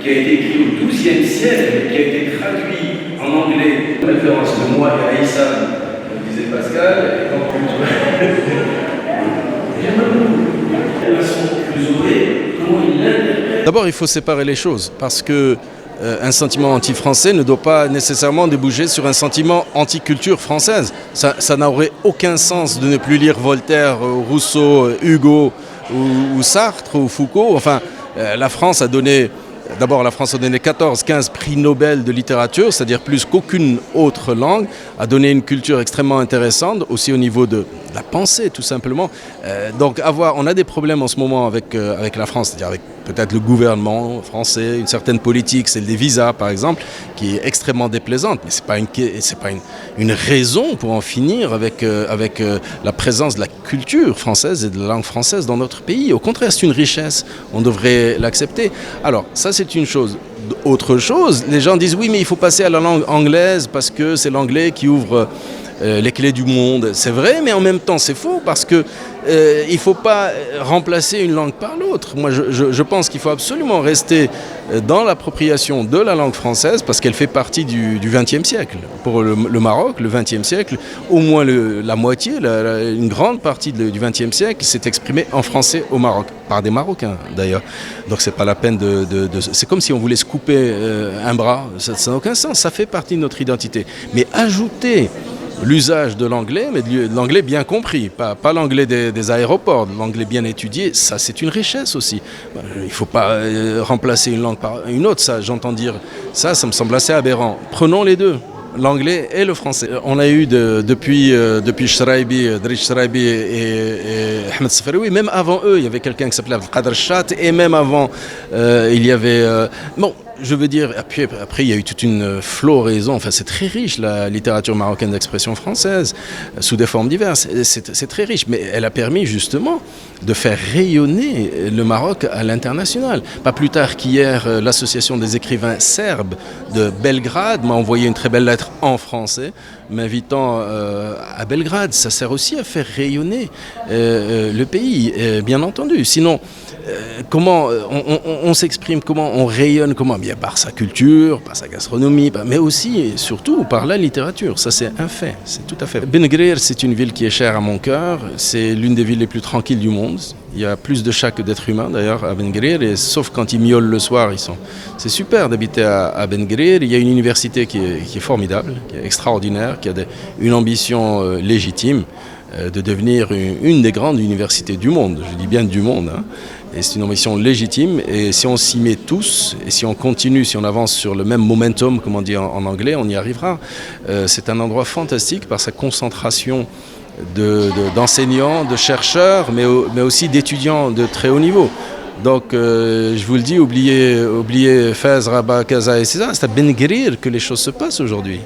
qui a été écrit au XIIe siècle, qui a été traduit en anglais, référence de moi et Aïssa, disait Pascal, et quand D'abord, il faut séparer les choses, parce que un sentiment anti-français ne doit pas nécessairement déboucher sur un sentiment anti-culture française. Ça n'aurait aucun sens de ne plus lire Voltaire, Rousseau, Hugo ou Sartre ou Foucault. Enfin, la France a donné 14-15 prix Nobel de littérature, c'est-à-dire plus qu'aucune autre langue, a donné une culture extrêmement intéressante, aussi au niveau de la pensée tout simplement. Donc on a des problèmes en ce moment avec la France, c'est-à-dire avec peut-être le gouvernement français, une certaine politique, celle des visas par exemple, qui est extrêmement déplaisante, mais c'est pas une raison pour en finir avec la présence de la culture française et de la langue française dans notre pays. Au contraire, c'est une richesse, on devrait l'accepter. Alors ça c'est une chose. Autre chose, les gens disent oui mais il faut passer à la langue anglaise parce que c'est l'anglais qui ouvre les clés du monde. C'est vrai, mais en même temps c'est faux parce que il ne faut pas remplacer une langue par l'autre. Moi je pense qu'il faut absolument rester dans l'appropriation de la langue française parce qu'elle fait partie du XXe siècle. Pour le Maroc, le XXe siècle, au moins la moitié, une grande partie du XXe siècle s'est exprimée en français au Maroc, par des Marocains d'ailleurs. Donc c'est pas la peine c'est comme si on voulait se couper un bras, ça n'a aucun sens, ça fait partie de notre identité. Mais ajouter l'usage de l'anglais, mais de l'anglais bien compris, pas l'anglais des aéroports, de l'anglais bien étudié, ça c'est une richesse aussi. Il ne faut pas remplacer une langue par une autre, ça j'entends dire, ça me semble assez aberrant. Prenons les deux, l'anglais et le français. On a eu depuis Driss Shraibi et Ahmed Safaroui, même avant eux, il y avait quelqu'un qui s'appelait Abdelkader Chat, et même avant, il y avait... je veux dire, après il y a eu toute une floraison, enfin c'est très riche la littérature marocaine d'expression française, sous des formes diverses, c'est très riche, mais elle a permis justement de faire rayonner le Maroc à l'international. Pas plus tard qu'hier, l'association des écrivains serbes de Belgrade m'a envoyé une très belle lettre en français, m'invitant à Belgrade. Ça sert aussi à faire rayonner le pays, bien entendu. Sinon, comment on s'exprime, comment on rayonne, comment bien par sa culture, par sa gastronomie, mais aussi et surtout par la littérature. Ça c'est un fait, c'est tout à fait. Ben Guerir, c'est une ville qui est chère à mon cœur. C'est l'une des villes les plus tranquilles du monde. Il y a plus de chats que d'êtres humains d'ailleurs à Ben Guerir, et sauf quand ils miaulent le soir, c'est super d'habiter à Ben Guerir. Il y a une université qui est formidable, qui est extraordinaire, qui a une ambition légitime de devenir une des grandes universités du monde. Je dis bien du monde, hein. Et c'est une ambition légitime, et si on s'y met tous, et si on continue, si on avance sur le même momentum, comme on dit en anglais, on y arrivera. C'est un endroit fantastique par sa concentration d'enseignants, de chercheurs, mais aussi d'étudiants de très haut niveau. Donc, je vous le dis, oubliez Fès, Rabat, Casa et César, c'est à Ben Guerir que les choses se passent aujourd'hui.